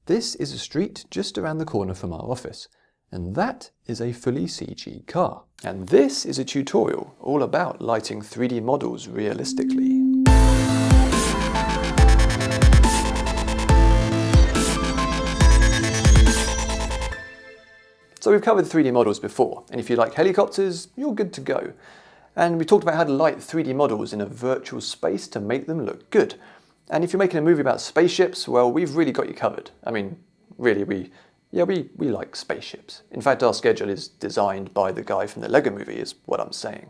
This is a street just around the corner from our office, and that is a fully CG car. And this is a tutorial all about lighting 3D models realistically. So we've covered 3D models before, and if you like helicopters, you're good to go. And we talked about how to light 3D models in a virtual space to make them look good. And if you're making a movie about spaceships, well, we've really got you covered. I mean, really, we like spaceships. In fact, our schedule is designed by the guy from the Lego movie, is what I'm saying.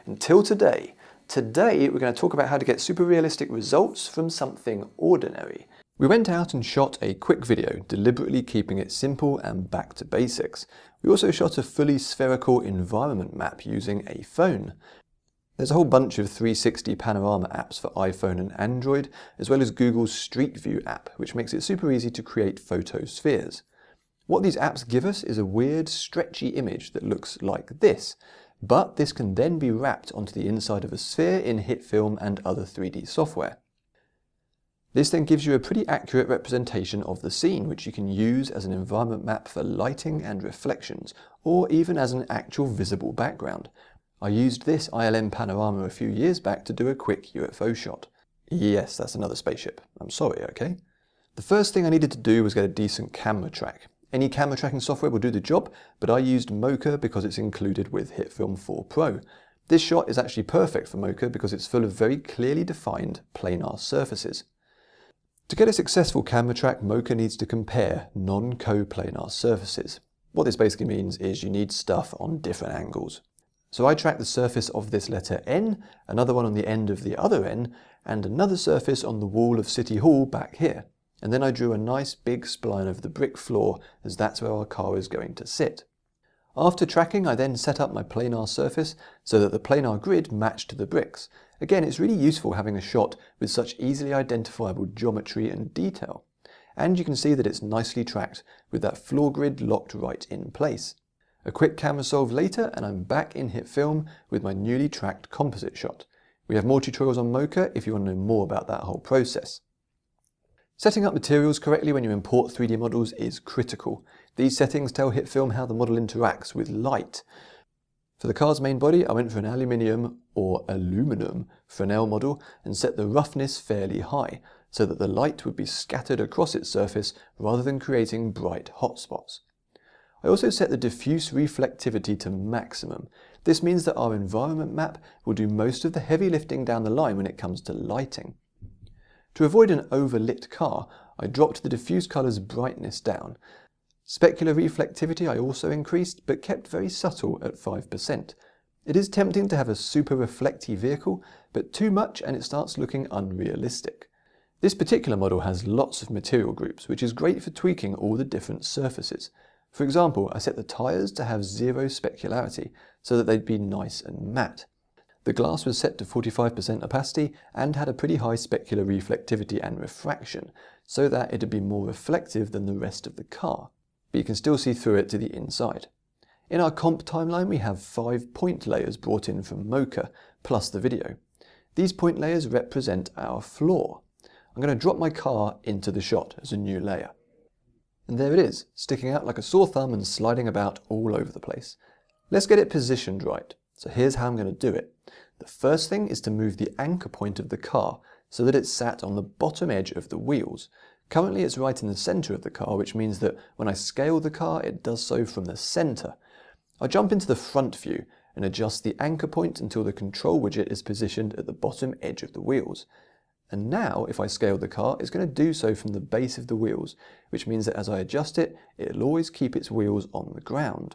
Until today. Today, we're going to talk about how to get super realistic results from something ordinary. We went out and shot a quick video, deliberately keeping it simple and back to basics. We also shot a fully spherical environment map using a phone. There's a whole bunch of 360 panorama apps for iPhone and Android, as well as Google's Street View app, which makes it super easy to create photospheres. What these apps give us is a weird, stretchy image that looks like this, but this can then be wrapped onto the inside of a sphere in HitFilm and other 3D software. This then gives you a pretty accurate representation of the scene, which you can use as an environment map for lighting and reflections, or even as an actual visible background. I used this ILM panorama a few years back to do a quick UFO shot. Yes, that's another spaceship. I'm sorry, okay? The first thing I needed to do was get a decent camera track. Any camera tracking software will do the job, but I used Mocha because it's included with HitFilm 4 Pro. This shot is actually perfect for Mocha because it's full of very clearly defined planar surfaces. To get a successful camera track, Mocha needs to compare non-coplanar surfaces. What this basically means is you need stuff on different angles. So I tracked the surface of this letter N, another one on the end of the other N, and another surface on the wall of City Hall back here. And then I drew a nice big spline over the brick floor, as that's where our car is going to sit. After tracking, I then set up my planar surface so that the planar grid matched the bricks. Again, it's really useful having a shot with such easily identifiable geometry and detail. And you can see that it's nicely tracked with that floor grid locked right in place. A quick camera solve later and I'm back in HitFilm with my newly tracked composite shot. We have more tutorials on Mocha if you want to know more about that whole process. Setting up materials correctly when you import 3D models is critical. These settings tell HitFilm how the model interacts with light. For the car's main body, I went for an aluminium or aluminum Fresnel model and set the roughness fairly high so that the light would be scattered across its surface rather than creating bright hotspots. I also set the diffuse reflectivity to maximum. This means that our environment map will do most of the heavy lifting down the line when it comes to lighting. To avoid an overlit car, I dropped the diffuse colour's brightness down. Specular reflectivity I also increased, but kept very subtle at 5%. It is tempting to have a super reflecty vehicle, but too much and it starts looking unrealistic. This particular model has lots of material groups, which is great for tweaking all the different surfaces. For example, I set the tyres to have 0 specularity, so that they'd be nice and matte. The glass was set to 45% opacity and had a pretty high specular reflectivity and refraction, so that it'd be more reflective than the rest of the car, but you can still see through it to the inside. In our comp timeline we have 5 point layers brought in from Mocha, plus the video. These point layers represent our floor. I'm going to drop my car into the shot as a new layer. And there it is, sticking out like a sore thumb and sliding about all over the place. Let's get it positioned right. So here's how I'm going to do it. The first thing is to move the anchor point of the car so that it's sat on the bottom edge of the wheels. Currently it's right in the center of the car, which means that when I scale the car, it does so from the center. I'll jump into the front view and adjust the anchor point until the control widget is positioned at the bottom edge of the wheels. And now, if I scale the car, it's going to do so from the base of the wheels, which means that as I adjust it, it'll always keep its wheels on the ground.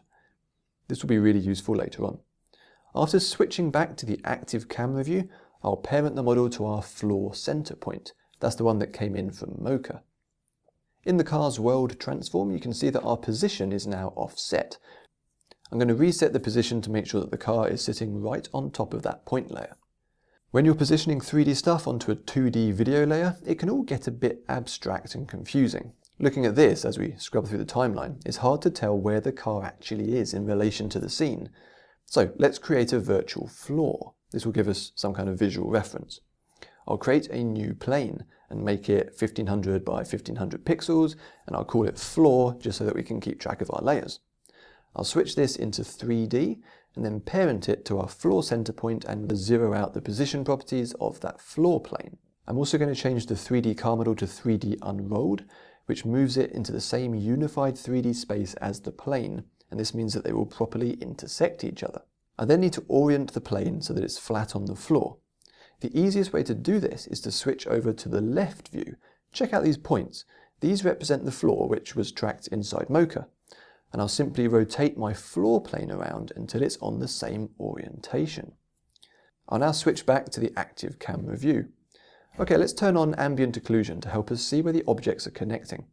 This will be really useful later on. After switching back to the active camera view, I'll parent the model to our floor center point. That's the one that came in from Mocha. In the car's world transform, you can see that our position is now offset. I'm going to reset the position to make sure that the car is sitting right on top of that point layer. When you're positioning 3D stuff onto a 2D video layer, it can all get a bit abstract and confusing. Looking at this as we scrub through the timeline, it's hard to tell where the car actually is in relation to the scene. So let's create a virtual floor. This will give us some kind of visual reference. I'll create a new plane, and make it 1500 by 1500 pixels, and I'll call it floor just so that we can keep track of our layers. I'll switch this into 3D and then parent it to our floor center point and zero out the position properties of that floor plane. I'm also going to change the 3D car model to 3D unrolled, which moves it into the same unified 3D space as the plane, and this means that they will properly intersect each other. I then need to orient the plane so that it's flat on the floor. The easiest way to do this is to switch over to the left view. Check out these points. These represent the floor, which was tracked inside Mocha. And I'll simply rotate my floor plane around until it's on the same orientation. I'll now switch back to the active camera view. Okay, let's turn on ambient occlusion to help us see where the objects are connecting.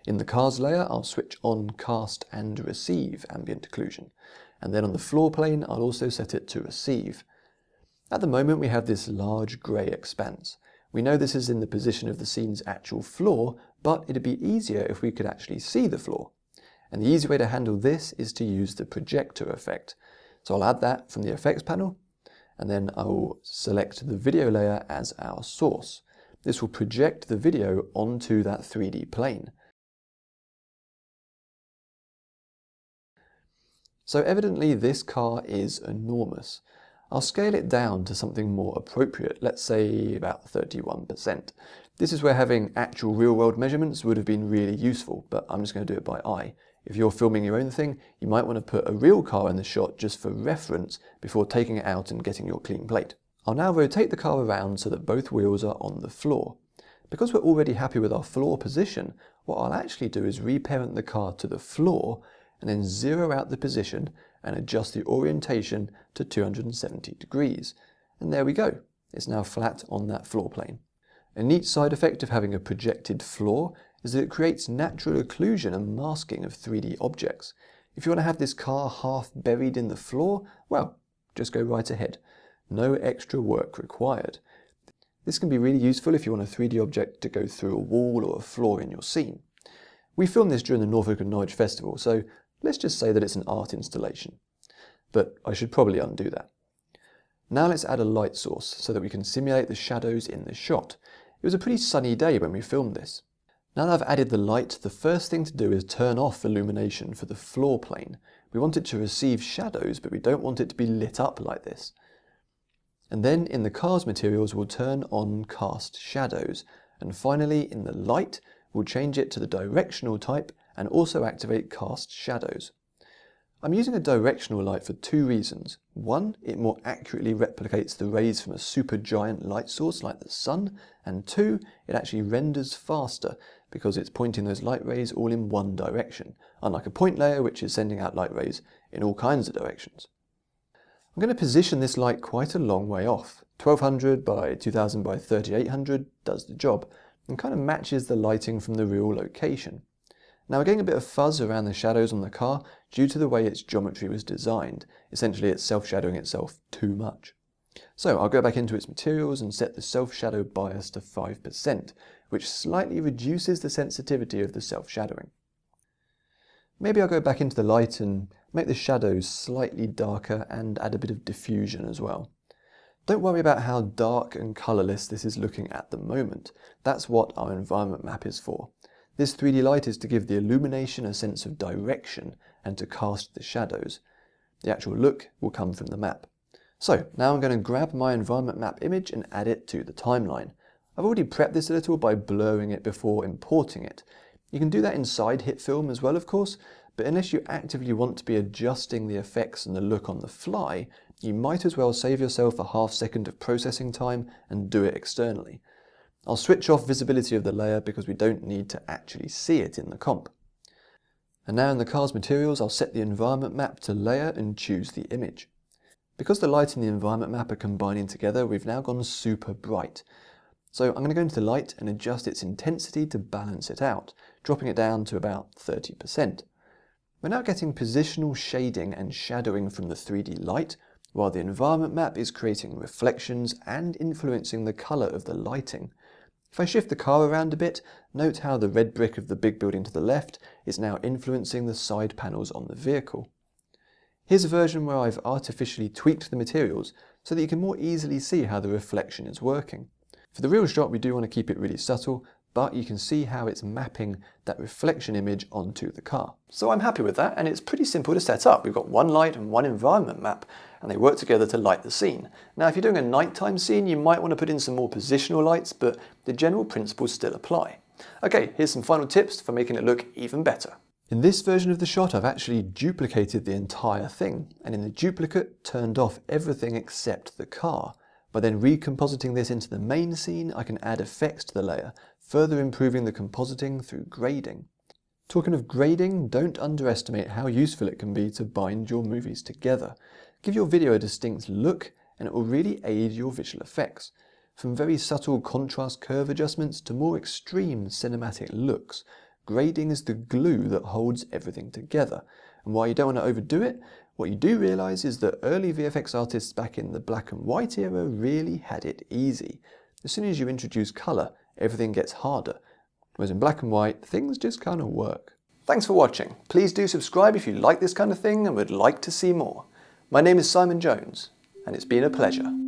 In the cars layer, I'll switch on cast and receive ambient occlusion. And then on the floor plane, I'll also set it to receive. At the moment, we have this large grey expanse. We know this is in the position of the scene's actual floor, but it'd be easier if we could actually see the floor. And the easy way to handle this is to use the projector effect. So I'll add that from the effects panel, and then I will select the video layer as our source. This will project the video onto that 3D plane. So evidently this car is enormous. I'll scale it down to something more appropriate, let's say about 31%. This is where having actual real-world measurements would have been really useful, but I'm just going to do it by eye. If you're filming your own thing, you might want to put a real car in the shot just for reference before taking it out and getting your clean plate. I'll now rotate the car around so that both wheels are on the floor. Because we're already happy with our floor position, what I'll actually do is reparent the car to the floor and then zero out the position and adjust the orientation to 270 degrees. And there we go. It's now flat on that floor plane. A neat side effect of having a projected floor is that it creates natural occlusion and masking of 3D objects. If you want to have this car half buried in the floor, well, just go right ahead. No extra work required. This can be really useful if you want a 3D object to go through a wall or a floor in your scene. We filmed this during the Norfolk and Norwich Festival, so let's just say that it's an art installation. But I should probably undo that. Now let's add a light source so that we can simulate the shadows in the shot. It was a pretty sunny day when we filmed this. Now that I've added the light, the first thing to do is turn off illumination for the floor plane. We want it to receive shadows, but we don't want it to be lit up like this. And then in the cars materials, we'll turn on cast shadows. And finally, in the light, we'll change it to the directional type and also activate cast shadows. I'm using a directional light for two reasons. One, it more accurately replicates the rays from a supergiant light source like the sun, and two, it actually renders faster because it's pointing those light rays all in one direction, unlike a point layer which is sending out light rays in all kinds of directions. I'm going to position this light quite a long way off. 1200 by 2000 by 3800 does the job and kind of matches the lighting from the real location. Now we're getting a bit of fuzz around the shadows on the car due to the way its geometry was designed. Essentially it's self-shadowing itself too much. So I'll go back into its materials and set the self-shadow bias to 5%, which slightly reduces the sensitivity of the self-shadowing. Maybe I'll go back into the light and make the shadows slightly darker and add a bit of diffusion as well. Don't worry about how dark and colourless this is looking at the moment. That's what our environment map is for. This 3D light is to give the illumination a sense of direction and to cast the shadows. The actual look will come from the map. So now I'm going to grab my environment map image and add it to the timeline. I've already prepped this a little by blurring it before importing it. You can do that inside HitFilm as well, of course, but unless you actively want to be adjusting the effects and the look on the fly, you might as well save yourself a half second of processing time and do it externally. I'll switch off visibility of the layer because we don't need to actually see it in the comp. And now in the car's materials, I'll set the environment map to layer and choose the image. Because the light and the environment map are combining together, we've now gone super bright. So I'm going to go into the light and adjust its intensity to balance it out, dropping it down to about 30%. We're now getting positional shading and shadowing from the 3D light, while the environment map is creating reflections and influencing the colour of the lighting. If I shift the car around a bit, note how the red brick of the big building to the left is now influencing the side panels on the vehicle. Here's a version where I've artificially tweaked the materials so that you can more easily see how the reflection is working. For the real shot, we do want to keep it really subtle, but you can see how it's mapping that reflection image onto the car. So I'm happy with that, and it's pretty simple to set up. We've got one light and one environment map, and they work together to light the scene. Now, if you're doing a nighttime scene, you might want to put in some more positional lights, but the general principles still apply. Okay, here's some final tips for making it look even better. In this version of the shot, I've actually duplicated the entire thing, and in the duplicate, turned off everything except the car. By then recompositing this into the main scene, I can add effects to the layer, further improving the compositing through grading. Talking of grading, don't underestimate how useful it can be to bind your movies together. Give your video a distinct look, and it will really aid your visual effects. From very subtle contrast curve adjustments to more extreme cinematic looks, grading is the glue that holds everything together. And while you don't want to overdo it, what you do realise is that early VFX artists back in the black and white era really had it easy. As soon as you introduce colour, everything gets harder. Whereas in black and white, things just kind of work. Thanks for watching. Please do subscribe if you like this kind of thing and would like to see more. My name is Simon Jones, and it's been a pleasure.